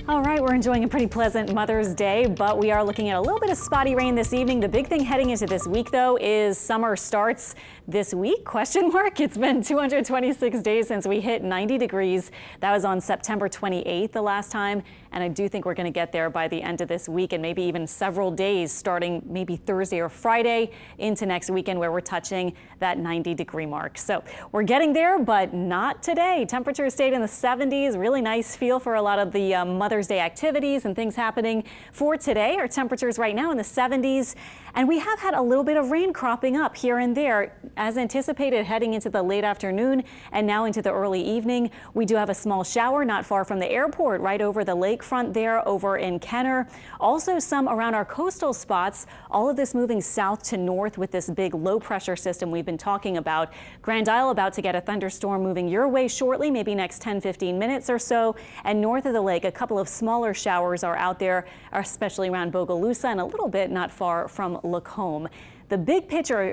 All right, we're enjoying a pretty pleasant Mother's Day, but we are looking at a little bit of spotty rain this evening. The big thing heading into this week, though, is summer starts this week, question mark. It's been 226 days since we hit 90 degrees. That was on September 28th the last time, and I do think we're going to get there by the end of this week and maybe even several days starting maybe Thursday or Friday into next weekend where we're touching that 90-degree mark. So we're getting there, but not today. Temperatures stayed in the 70s. Really nice feel for a lot of the Mother's Day activities and things happening for today. Our temperatures right now in the 70s, and we have had a little bit of rain cropping up here and there as anticipated heading into the late afternoon and now into the early evening. We do have a small shower not far from the airport, right over the lakefront there over in Kenner. Also some around our coastal spots. All of this moving south to north with this big low pressure system we've been talking about. Grand Isle about to get a thunderstorm moving your way shortly, maybe next 10-15 minutes or so. And north of the lake, a couple of smaller showers are out there, especially around Bogalusa and a little bit not far from Lacombe. The big picture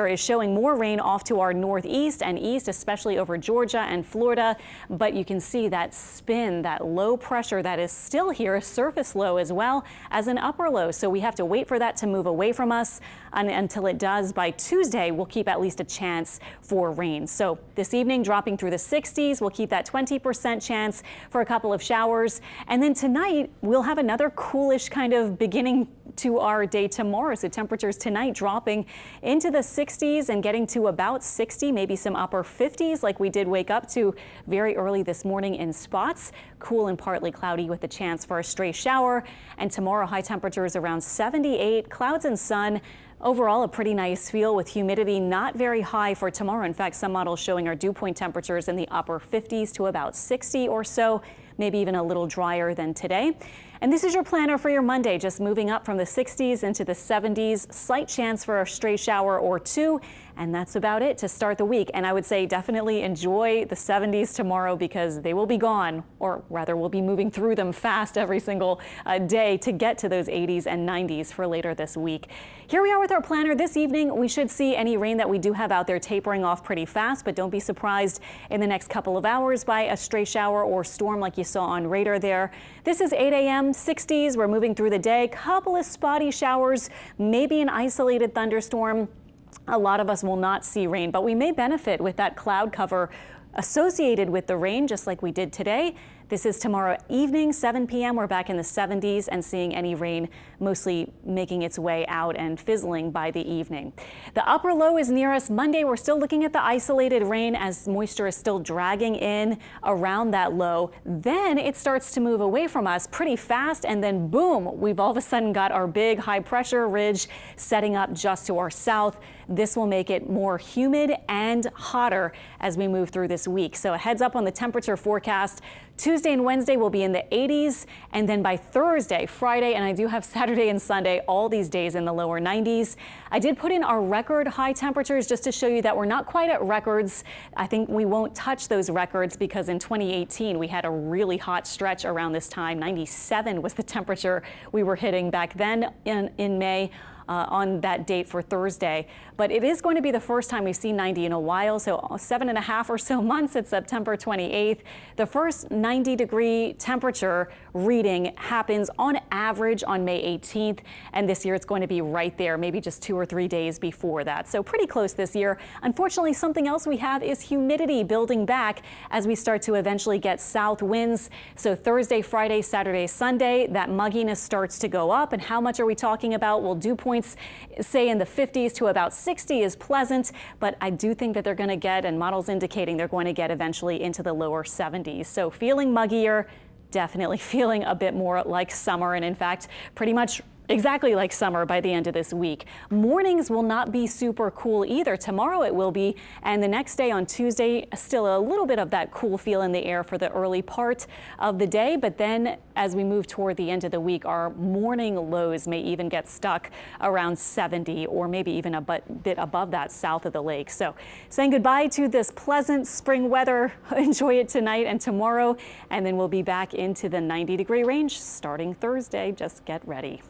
is showing more rain off to our northeast and east, especially over Georgia and Florida. But you can see that spin, that low pressure that is still here, a surface low as well as an upper low. So we have to wait for that to move away from us. And until it does, by Tuesday, we'll keep at least a chance for rain. So this evening, dropping through the 60s, we'll keep that 20% chance for a couple of showers. And then tonight, we'll have another coolish kind of beginning to our day tomorrow. So temperatures tonight dropping into the 60s and getting to about 60, maybe some upper 50s like we did wake up to very early this morning in spots. Cool and partly cloudy with a chance for a stray shower. And tomorrow high temperatures around 78, clouds and sun. Overall, a pretty nice feel with humidity not very high for tomorrow. In fact, some models showing our dew point temperatures in the upper 50s to about 60 or so, maybe even a little drier than today. And this is your planner for your Monday, just moving up from the 60s into the 70s, slight chance for a stray shower or two. And that's about it to start the week. And I would say definitely enjoy the 70s tomorrow because they will be gone, or rather we'll be moving through them fast every single day to get to those 80s and 90s for later this week. Here we are with our planner this evening. We should see any rain that we do have out there tapering off pretty fast, but don't be surprised in the next couple of hours by a stray shower or storm like you saw on radar there. This is 8 a.m. 60s. We're moving through the day. Couple of spotty showers, maybe an isolated thunderstorm. A lot of us will not see rain, but we may benefit with that cloud cover associated with the rain, just like we did today. This is tomorrow evening, 7 p.m. We're back in the 70s and seeing any rain mostly making its way out and fizzling by the evening. The upper low is near us Monday. We're still looking at the isolated rain as moisture is still dragging in around that low. Then it starts to move away from us pretty fast, and then boom, we've all of a sudden got our big high pressure ridge setting up just to our south. This will make it more humid and hotter as we move through this week. So a heads up on the temperature forecast. Tuesday and Wednesday will be in the 80s, and then by Thursday, Friday, and I do have Saturday and Sunday, all these days in the lower 90s. I did put in our record high temperatures just to show you that we're not quite at records. I think we won't touch those records because in 2018 we had a really hot stretch around this time. 97 was the temperature we were hitting back then in May. On that date for Thursday. But it is going to be the first time we've seen 90 in a while, so 7.5 or so months. It's September 28th. The first 90-degree temperature reading happens on average on May 18th, and this year it's going to be right there, maybe just 2 or 3 days before that. So pretty close this year. Unfortunately, something else we have is humidity building back as we start to eventually get south winds. So Thursday, Friday, Saturday, Sunday, that mugginess starts to go up. And how much are we talking about? Well, dew points say in the 50s to about 60 is pleasant, but I do think that they're going to get, and models indicating they're going to get eventually into the lower 70s. So feeling muggier, definitely feeling a bit more like summer, and in fact, pretty much exactly like summer by the end of this week. Mornings will not be super cool either. Tomorrow it will be, and the next day on Tuesday, still a little bit of that cool feel in the air for the early part of the day. But then as we move toward the end of the week, our morning lows may even get stuck around 70 or maybe even a bit above that south of the lake. So saying goodbye to this pleasant spring weather. Enjoy it tonight and tomorrow, and then we'll be back into the 90-degree range starting Thursday. Just get ready.